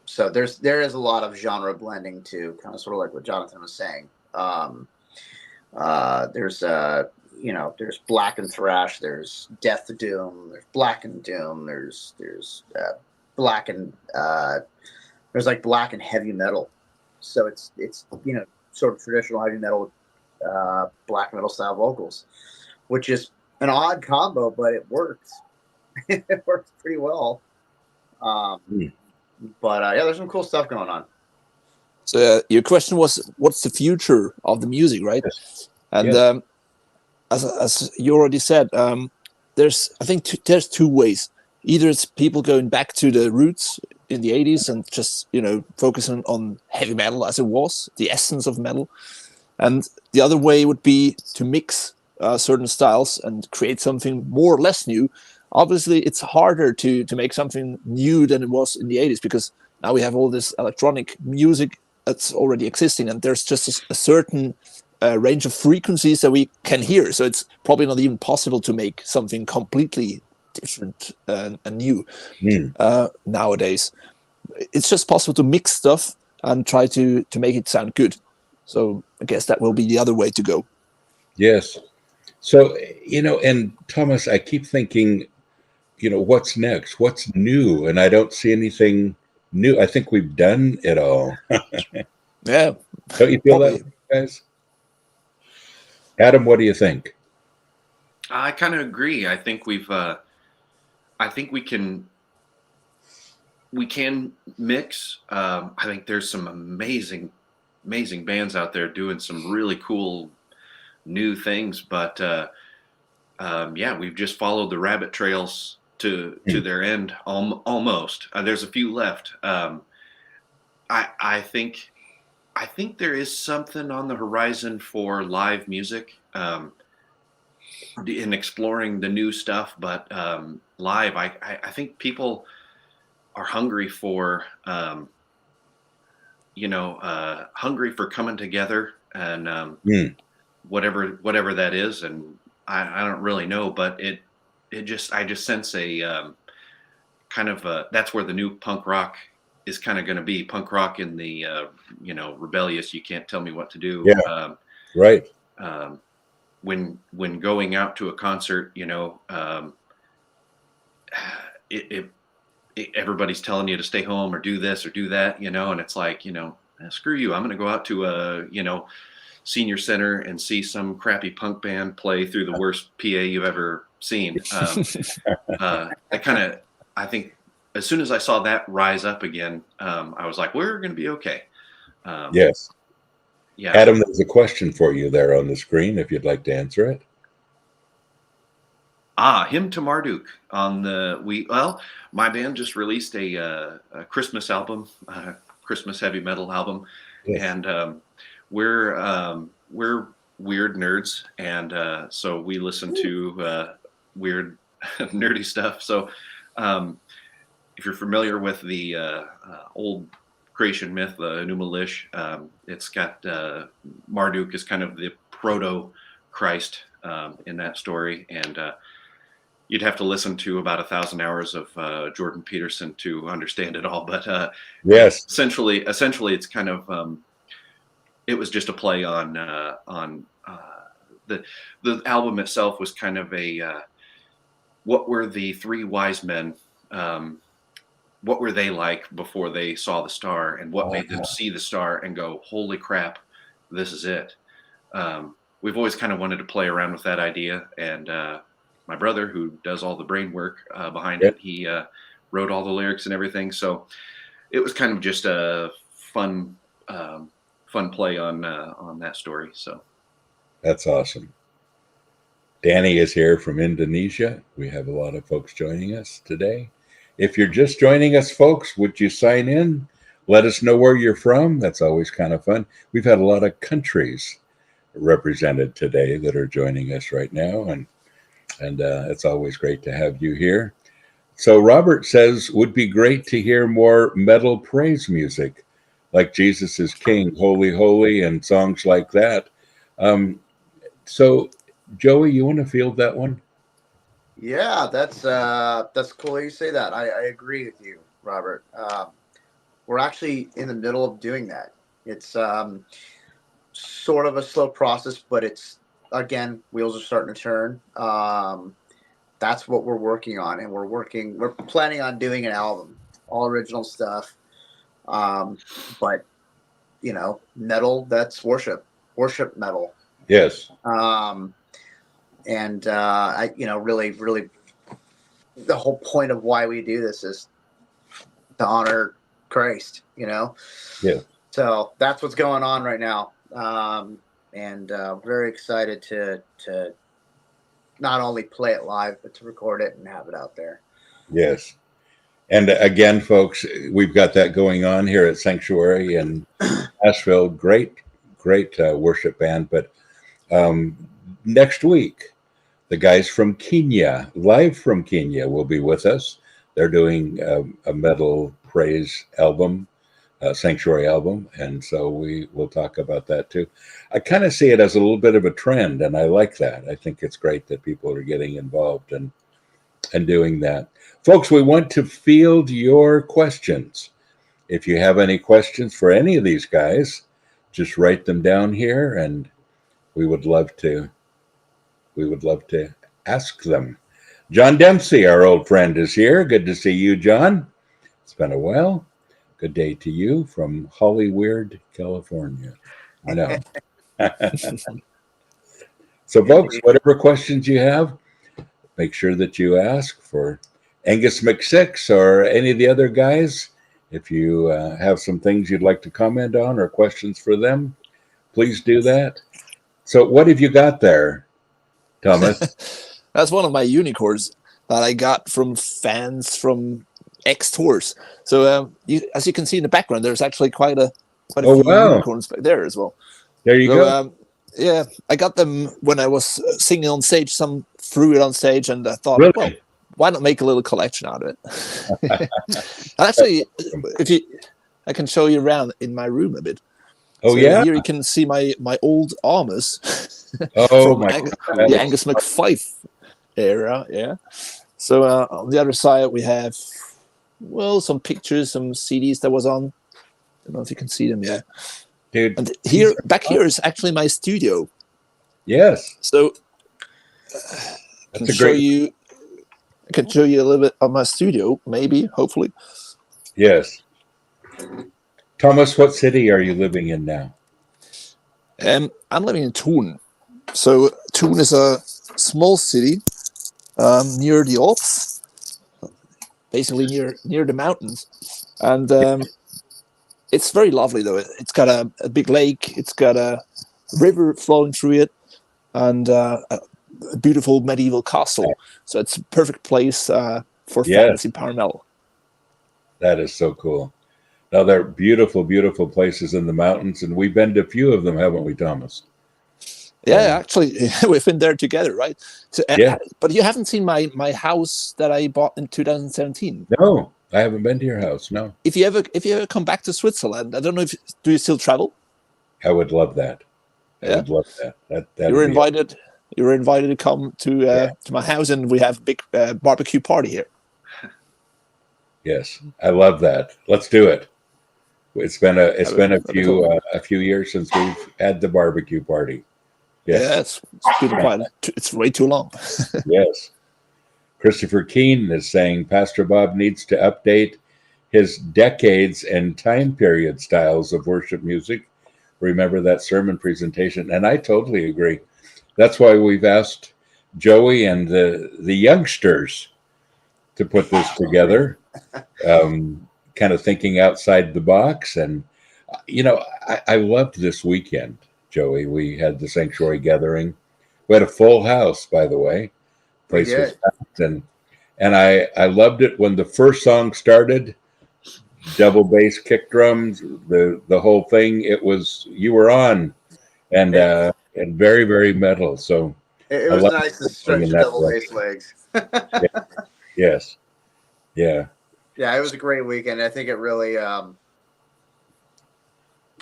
So there is a lot of genre blending too, kind of sort of like what Jonathan was saying. There's black and thrash, there's death doom, there's black and doom, there's black and there's like black and heavy metal. So it's sort of traditional heavy metal with black metal style vocals, which is an odd combo, but it works. It works pretty well. But there's some cool stuff going on. So your question was, what's the future of the music, right? Yes. And as you already said, there's two ways. Either it's people going back to the roots in the 80s and just focusing on heavy metal as it was, the essence of metal, and the other way would be to mix certain styles and create something more or less new. Obviously, it's harder to make something new than it was in the 80s, because now we have all this electronic music that's already existing, and there's just a certain range of frequencies that we can hear. So it's probably not even possible to make something completely different and new nowadays. It's just possible to mix stuff and try to make it sound good. So I guess that will be the other way to go. Yes. So, and Thomas, I keep thinking, what's next? What's new? And I don't see anything new. I think we've done it all. Yeah. Don't you feel that, guys? Adam, what do you think? I kind of agree. I think I think we can mix. I think there's some amazing bands out there doing some really cool new things, but we've just followed the rabbit trails to their end almost. There's a few left. I think there is something on the horizon for live music, in exploring the new stuff, but live, I think people are hungry for hungry for coming together and whatever that is, and I don't really know, but I just sense a kind of that's where the new punk rock is kind of going to be. Punk rock in the rebellious, you can't tell me what to do. Right. When going out to a concert, everybody's telling you to stay home or do this or do that, and it's like, screw you. I'm going to go out to a, senior center and see some crappy punk band play through the worst PA you've ever scene. I think as soon as I saw that rise up again, I was like, we're going to be okay. Yes. Yeah. Adam, there's a question for you there on the screen if you'd like to answer it. Hymn to Marduk on my band just released a Christmas album, Christmas heavy metal album. Yes. And we're weird nerds, and so we listen to weird nerdy stuff. So if you're familiar with the old creation myth, the Enuma Elish, it's got Marduk is kind of the proto Christ in that story, and you'd have to listen to about 1,000 hours of Jordan Peterson to understand it all. But yes, essentially, it's kind of it was just a play on the album itself was kind of a what were the three wise men, what were they like before they saw the star, and what made them see the star and go, holy crap, this is it. We've always kind of wanted to play around with that idea, and my brother, who does all the brain work behind it, he wrote all the lyrics and everything. So it was kind of just a fun play on that story. So that's awesome. Danny is here from Indonesia. We have a lot of folks joining us today. If you're just joining us, folks, would you sign in? Let us know where you're from. That's always kind of fun. We've had a lot of countries represented today that are joining us right now, and it's always great to have you here. So Robert says, would be great to hear more metal praise music, like Jesus is King, Holy, Holy, and songs like that. So Joey, you want to field that one? Yeah, that's cool you say that. I agree with you, Robert. We're actually in the middle of doing that. It's sort of a slow process, but it's, again, wheels are starting to turn. That's what we're working on, and we're planning on doing an album, all original stuff. But metal, that's worship metal. Yes. And really, really, the whole point of why we do this is to honor Christ. Yeah. So that's what's going on right now. And very excited to not only play it live, but to record it and have it out there. Yes. And again, folks, we've got that going on here at Sanctuary in Asheville. Great worship band. But next week, the guys from Kenya, live from Kenya, will be with us. They're doing a metal praise album, Sanctuary album, and so we will talk about that too. I kind of see it as a little bit of a trend, and I like that. I think it's great that people are getting involved and doing that. Folks, we want to field your questions. If you have any questions for any of these guys, just write them down here, and we would love to ask them. John Dempsey, our old friend, is here. Good to see you, John. It's been a while. Good day to you from Hollyweird, California. I know. So, folks, whatever questions you have, make sure that you ask for Angus MCSIX or any of the other guys. If you have some things you'd like to comment on or questions for them, please do that. So what have you got there, Thomas? That's one of my unicorns that I got from fans from X tours. So as you can see in the background, there's actually quite a few unicorns back there as well. There you go. Yeah, I got them when I was singing on stage. Some threw it on stage, and I thought, really? well, why not make a little collection out of it? And actually, I can show you around in my room a bit. Oh, so yeah? Here you can see my old armors Oh, from the Angus McFife era. Yeah. So on the other side, we have, some pictures, some CDs that was on. I don't know if you can see them. Yeah. Dude. And here, back here is actually my studio. Yes. So I can show you a little bit of my studio, maybe, hopefully. Yes. Thomas, what city are you living in now? I'm living in Thun. So Thun is a small city near the Alps, basically near the mountains, and it's very lovely though. It's got a big lake, it's got a river flowing through it, and a beautiful medieval castle. So it's a perfect place for fans in power metal. That is so cool. Now, they're beautiful, beautiful places in the mountains, and we've been to a few of them, haven't we, Thomas? Yeah, actually, we've been there together, right? So, but you haven't seen my house that I bought in 2017. No, I haven't been to your house. No. If you ever come back to Switzerland, I don't know do you still travel? I would love that. I would love that. You're invited. You're invited to come to my house, and we have a big barbecue party here. Yes, I love that. Let's do it. It's been a few years since we've had the barbecue party. Yes. Yeah, it's way too long. Yes. Christopher Keene is saying Pastor Bob needs to update his decades and time period styles of worship music. Remember that sermon presentation? And I totally agree. That's why we've asked Joey and the youngsters to put this together, kind of thinking outside the box. And, I loved this weekend, Joey. We had the Sanctuary gathering. We had a full house, by the way. Place was packed, and I loved it when the first song started. Double bass, kick drums, the whole thing. It was, you were on, and very, very metal. So it was nice to stretch the double bass legs. Yes. Yeah. Yeah, it was a great weekend. I think it really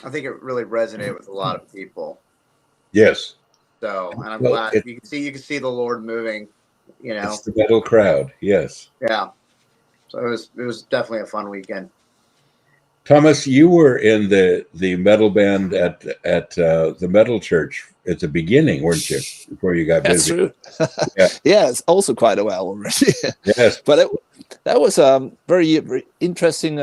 resonated with a lot of people. Yes. So, and I'm glad you can see the Lord moving. It's the metal crowd. Yes. Yeah. So it was definitely a fun weekend. Thomas, you were in the metal band at the metal church at the beginning, weren't you? Before you got busy. That's true. Yeah, it's also quite a while already. Yes. But that was a very, very interesting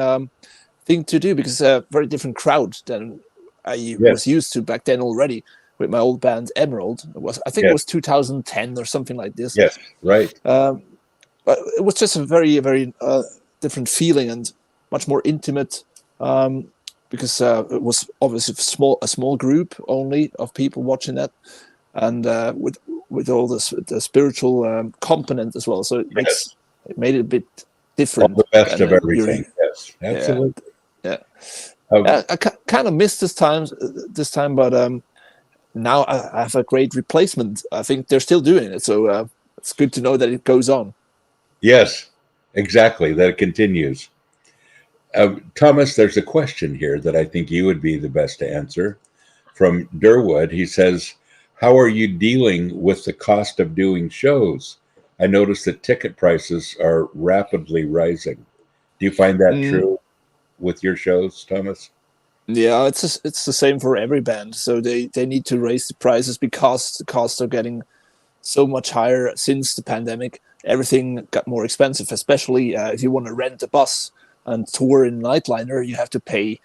thing to do, because a very different crowd than I was used to back then already with my old band Emerald. I think it was 2010 or something like this. Yes, right. But it was just a very, very different feeling and much more intimate, because it was obviously a small group only of people watching that, and with all the spiritual component as well. So it made it a bit different. All the best of everything. Yes, absolutely. Yeah. I kind of missed this time, but now I have a great replacement. I think they're still doing it, so it's good to know that it goes on. Yes, exactly. That it continues. Thomas, there's a question here that I think you would be the best to answer. From Durwood, he says, how are you dealing with the cost of doing shows? I noticed that ticket prices are rapidly rising. Do you find that true with your shows, Thomas? Yeah, it's the same for every band. So they need to raise the prices because the costs are getting so much higher since the pandemic. Everything got more expensive, especially if you want to rent a bus and tour in Nightliner, you have to pay,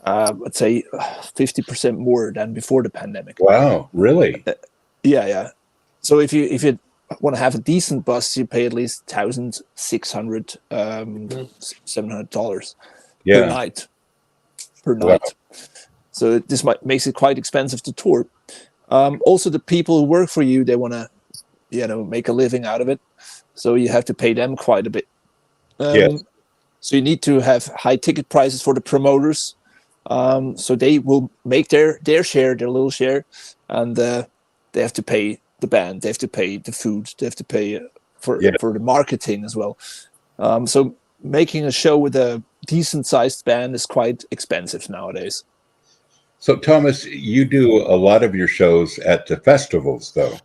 let's say, 50% more than before the pandemic. Wow, really? Yeah. So if you want to have a decent bus, you pay at least $1,600, $700 per night. Wow. So this makes it quite expensive to tour. Also, the people who work for you, they want to, make a living out of it. So you have to pay them quite a bit. So you need to have high ticket prices for the promoters. So they will make their share, their little share, and they have to pay the band, they have to pay the food, they have to pay for the marketing as well. So making a show with a decent sized band is quite expensive nowadays. So Thomas, you do a lot of your shows at the festivals, though,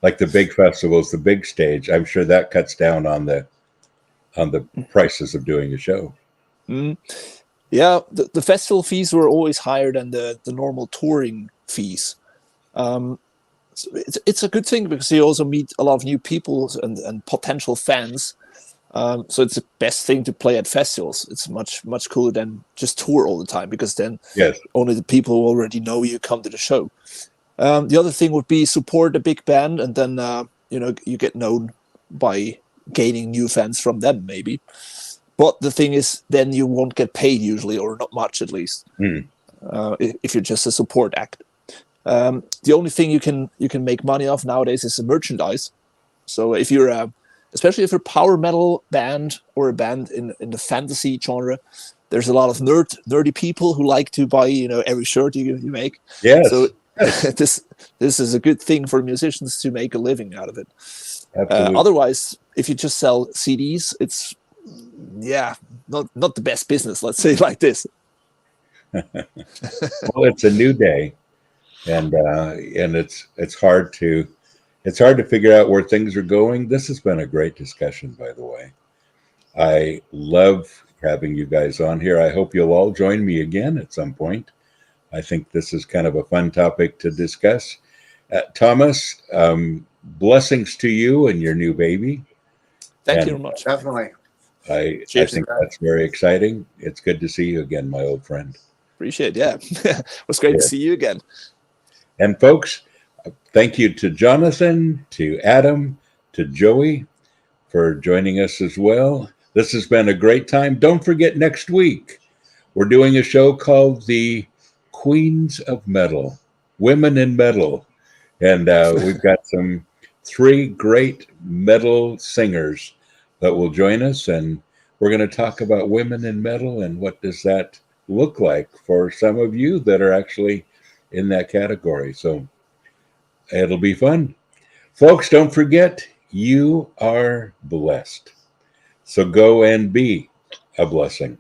like the big festivals, the big stage. I'm sure that cuts down on the prices of doing a show. Yeah, the festival fees were always higher than the normal touring fees. So it's a good thing because you also meet a lot of new people and potential fans. So it's the best thing to play at festivals. It's much cooler than just tour all the time, because then only the people who already know you come to the show. The other thing would be support a big band, and then you get known by gaining new fans from them, maybe. But the thing is, then you won't get paid usually, or not much at least, if you're just a support act. The only thing you can make money off nowadays is the merchandise. So if you're especially if you're a power metal band or a band in the fantasy genre, there's a lot of nerdy people who like to buy every shirt you make. Yes. So this is a good thing for musicians to make a living out of it. Otherwise, if you just sell CDs, it's not the best business. Let's say it like this. Well, it's a new day, and it's hard to figure out where things are going. This has been a great discussion, by the way. I love having you guys on here. I hope you'll all join me again at some point. I think this is kind of a fun topic to discuss. Thomas, blessings to you and your new baby. Thank you very much. Definitely. I think that's very exciting. It's good to see you again, my old friend. Appreciate it. Yeah. It was great to see you again. And folks, thank you to Jonathan, to Adam, to Joey for joining us as well. This has been a great time. Don't forget, next week, we're doing a show called The Queens of Metal, Women in Metal. And we've got 3 great metal singers that will join us. And we're going to talk about women in metal and what does that look like for some of you that are actually in that category. So it'll be fun. Folks, don't forget, you are blessed. So go and be a blessing.